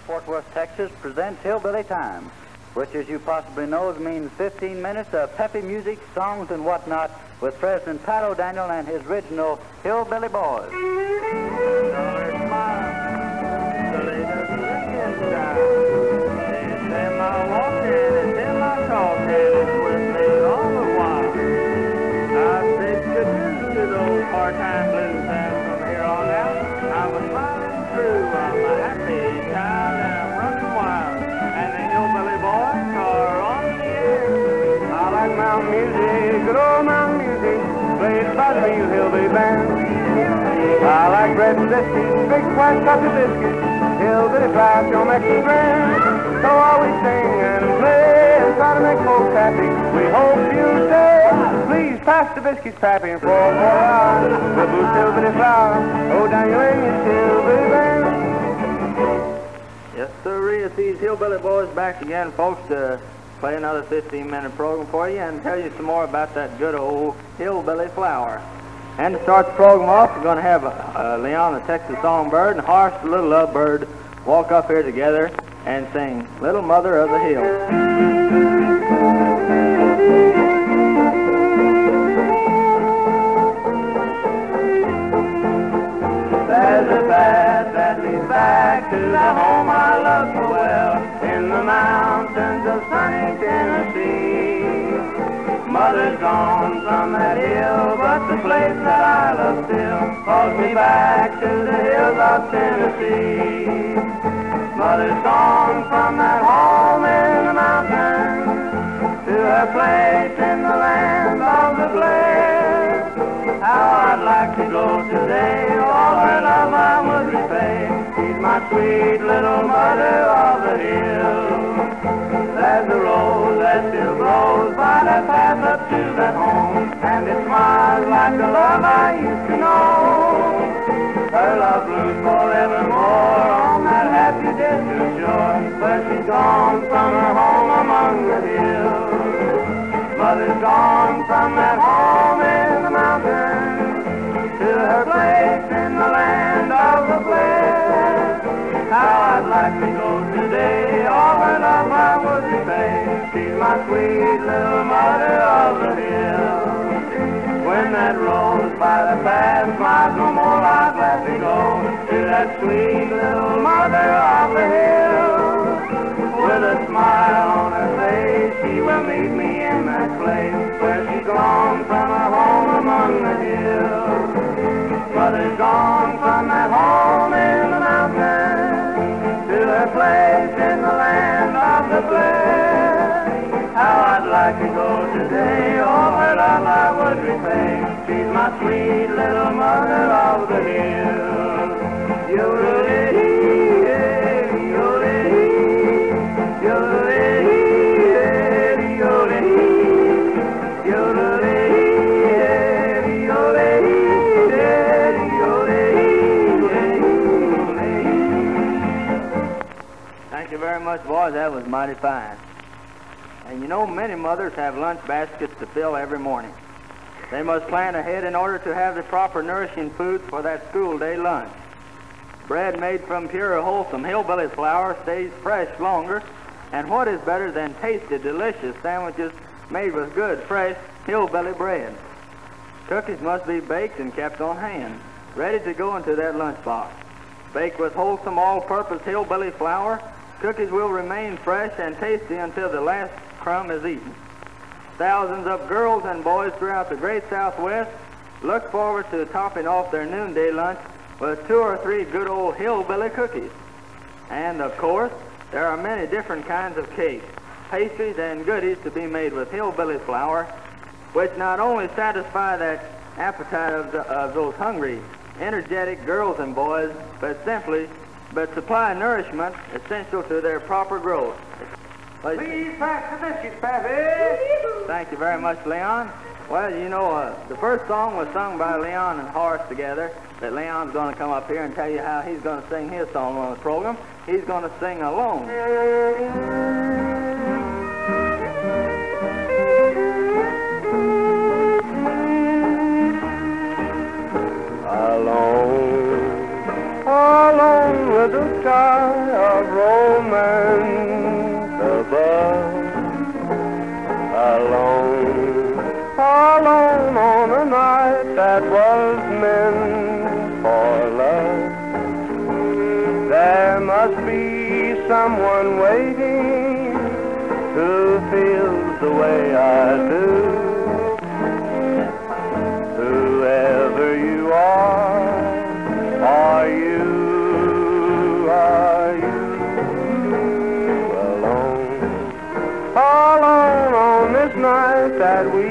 Fort Worth, Texas, presents Hillbilly Time, which, as you possibly know, means 15 minutes of peppy music, songs, and whatnot with President Pat O'Daniel and his original Hillbilly Boys. Part-time blues, and from here on out, I'm a smiling through. I'm a happy child, and I'm running wild, and the Hillbilly Boys are on the air. I like mountain music, good old mountain music, played by the Real Hillbilly Band. I like bread and biscuits, big white coffee biscuits, hillbilly fries, your Mexican grand. So while we sing and play and try to make folks happy, we hope you stay. Please pass the biscuits, Pappy, and pour out the blue hillbilly flower. Oh, Daniel and your Hillbilly Band. Yes, sir, it's these Hillbilly Boys back again, folks, to play another 15-minute program for you and tell you some more about that good old hillbilly flower. And to start the program off, we're going to have Leon, the Texas Songbird, and Horace, the Little Lovebird, walk up here together and sing Little Mother of the Hill. There's a path that leads back to the home I love so well, in the mountains of sunny Tennessee. Mother's gone from that hill, but the place that I love still calls me back to the hills of Tennessee. Mother's gone from that home in the mountains to her place in the land of the blessed. How I'd like to go today, all her love I would repay. She's my sweet little mother of the hill. There's a rose that still grows by the path up to that home, and it smiles like the love I used to know. Her love blooms forevermore on that happy distant shore, where she's gone from her home among the hills. Mother's gone from that home in the mountains to her place in the land of the blessed. How I'd like to go today, all her love I would repay. She's my sweet little mother of the hill. When that rose by the path smiles no more, I'd gladly go to that sweet little mother of the hill. With a smile on her face, she will meet me in that place where she's gone from her home among the hills. Mother's gone from that home in the mountains to her place in the land of the blessed. How I'd like to go today, all her love I would repay. She's my sweet little mother of the hill. Yo-do-dee, yo-do-dee, yo-do-dee, yo-do-dee, yo-do-dee, yo-do-dee. Thank you very much, boys. That was mighty fine. And you know, many mothers have lunch baskets to fill every morning. They must plan ahead in order to have the proper nourishing foods for that school day lunch. Bread made from pure, wholesome hillbilly flour stays fresh longer, and what is better than tasty, delicious sandwiches made with good, fresh hillbilly bread? Cookies must be baked and kept on hand, ready to go into that lunchbox. Baked with wholesome, all-purpose hillbilly flour, cookies will remain fresh and tasty until the last crumb is eaten. Thousands of girls and boys throughout the great Southwest look forward to topping off their noonday lunch with 2 or 3 good old hillbilly cookies. And, of course, there are many different kinds of cakes, pastries, and goodies to be made with hillbilly flour, which not only satisfy that appetite of those hungry, energetic girls and boys, but supply nourishment essential to their proper growth. Please pass the biscuits, Pappy. Thank you very much, Leon. Well, you know, the first song was sung by Leon and Horace together, but Leon's going to come up here and tell you how he's going to sing his song on the program. He's going to sing alone. Alone, alone with a sky of romance above. Alone, alone on a night that was meant for love. There must be someone waiting who feels the way I do. Whoever you are you alone? Alone on this night that we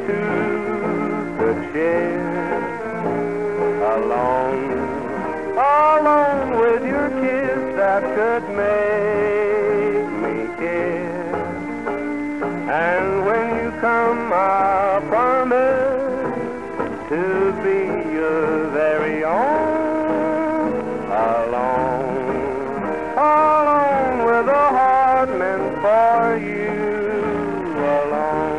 two could share. Alone, alone with your kiss that could make me care. And when you come, I'll promise to be your very own. Alone, alone with a heart meant for you. Alone.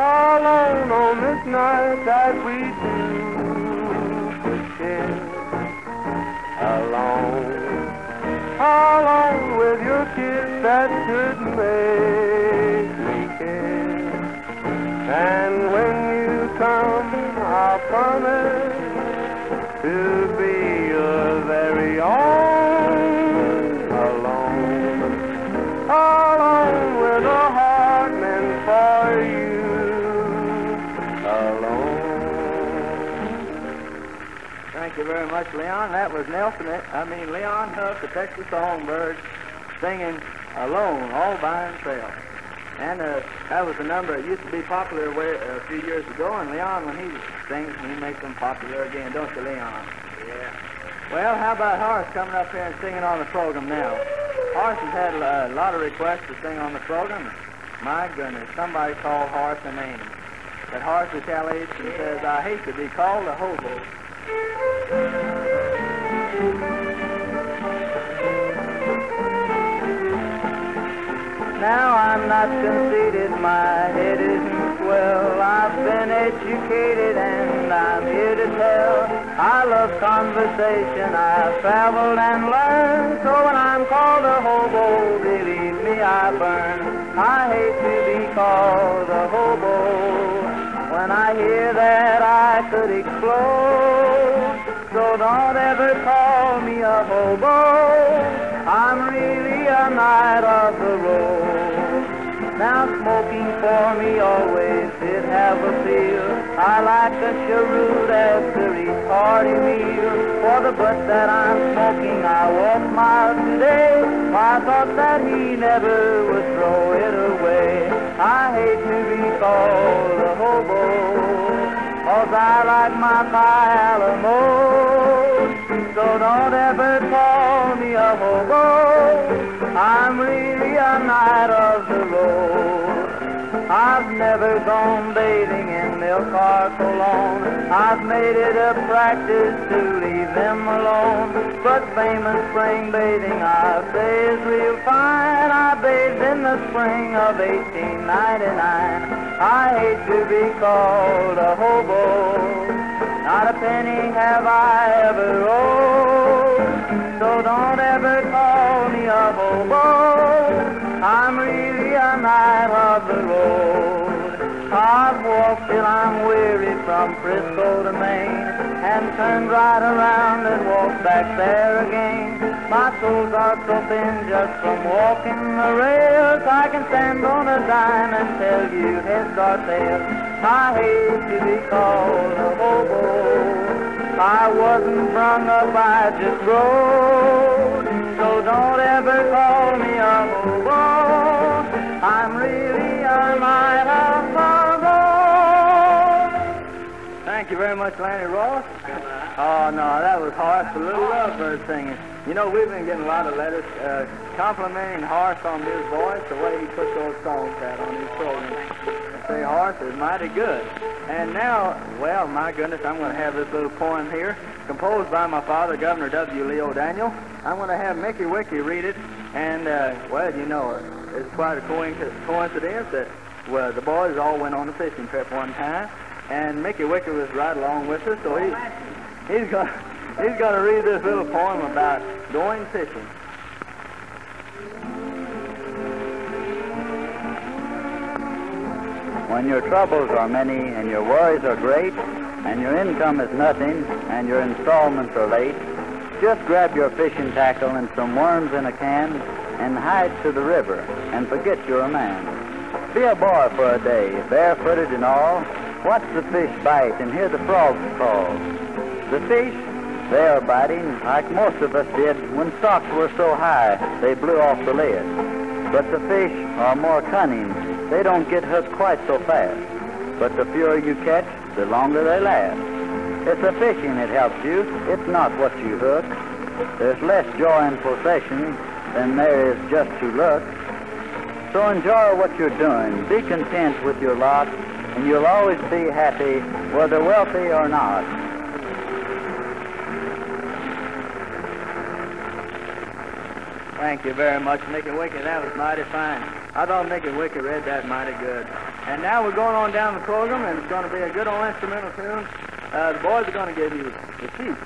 Alone on this night that we two could share. Alone, alone with your kiss that could make me care. And when you come, I'll promise to be your very own. Alone, alone with a heart meant for you. Thank you very much, Leon. That was Leon Huff, the Texas Songbird, singing Alone, all by himself. And that was a number that used to be popular a few years ago, and Leon, when he sings, he makes them popular again, don't you, Leon? Yeah. Well, how about Horace coming up here and singing on the program now? Horace has had a lot of requests to sing on the program. My goodness, somebody called Horace a name. But Horace retaliates and says, I hate to be called a hobo. Now I'm not conceited, my head isn't swell. I've been educated and I'm here to tell. I love conversation, I've traveled and learned. So when I'm called a hobo, believe me, I burn. I hate to be called a hobo. When I hear that, I could explode. So don't ever call me a hobo. I'm really a knight of the road. Now smoking for me always did have a feel. I like a cheroot after each hearty meal. For the butt that I'm smoking, I walk miles today. I thought that he never would throw it away. I hate to be called a hobo, 'cause I like my pie Alamo. So don't ever call me a hobo. I'm really a knight of the road. I've never gone bathing in milk or cologne. I've made it a practice to leave them alone. But famous spring bathing, I say, is real fine. I bathed in the spring of 1899. I hate to be called a hobo. Not a penny have I ever owed. So don't ever call me a hobo. I'm really a knight of the road. I've walked till I'm weary from Frisco to Maine, and turned right around and walked back there again. My soles are so thin just from walking the rails. I can stand on a dime and tell you heads or tails. I hate to be called a hobo. I wasn't brung up, I just rode. So don't ever call me a hobo. I'm really very much, Lanny Ross. Oh, no, that was Horace, the little lovebird singing. You know, we've been getting a lot of letters complimenting Horace on his voice, the way he puts those songs out on his program. They say Horace is mighty good. And now, well, my goodness, I'm going to have this little poem here, composed by my father, Governor W. Lee O'Daniel. I'm going to have Mickey Wicky read it, and, well, you know, it's quite a coincidence that, well, the boys all went on a fishing trip one time, and Mickey Wicky was right along with us, so he's going to read this little poem about going fishing. When your troubles are many and your worries are great, and your income is nothing and your installments are late, just grab your fishing tackle and some worms in a can and hide to the river and forget you're a man. Be a boy for a day, barefooted and all. Watch the fish bite and hear the frogs call. The fish, they are biting like most of us did when stocks were so high they blew off the lid. But the fish are more cunning. They don't get hooked quite so fast. But the fewer you catch, the longer they last. It's the fishing that helps you. It's not what you hook. There's less joy in possession than there is just to look. So enjoy what you're doing. Be content with your lot, and you'll always be happy, whether wealthy or not. Thank you very much, Mickey Wicky. That was mighty fine. I thought Mickey Wicky read that mighty good. And now we're going on down the program, and it's going to be a good old instrumental tune. The boys are going to give you the sheet.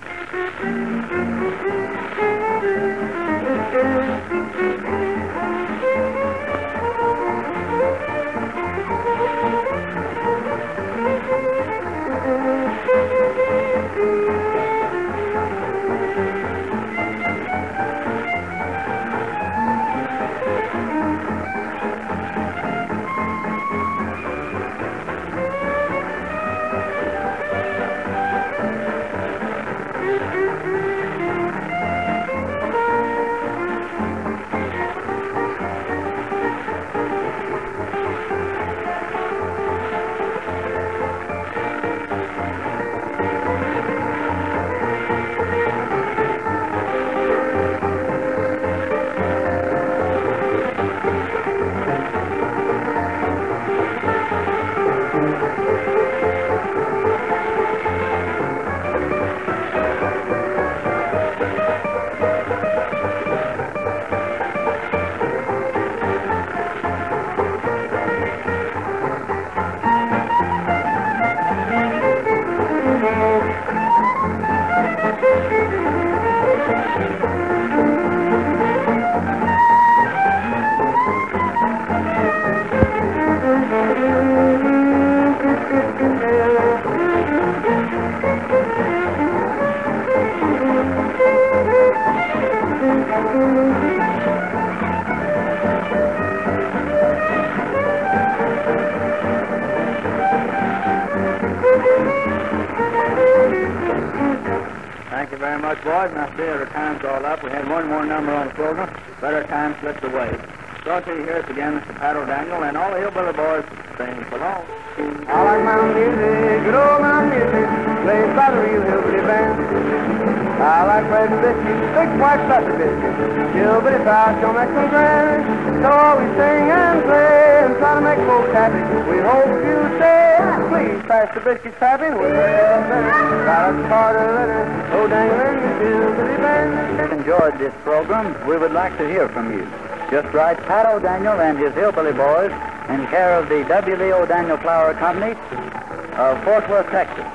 Thank you very much, boys. And I see our time's all up. We had one more number on the program, but our time slipped away. So until you hear us again, Mr. Pat O'Daniel and all the Hillbilly boys saying so long. I like my music, good old my music, played by the real hillbilly band. I like bread and biscuits, big white butter biscuits, hillbilly fries don't make them grand. So we sing and play and try to make folks happy. We hope you stay. Please pass the biscuits, Pappy. We're got a card of letter, O'Daniel and his hillbilly band. If you enjoyed this program, we would like to hear from you. Just write Pat O'Daniel and his Hillbilly Boys in care of the W. Lee O'Daniel Flour Company of Fort Worth, Texas.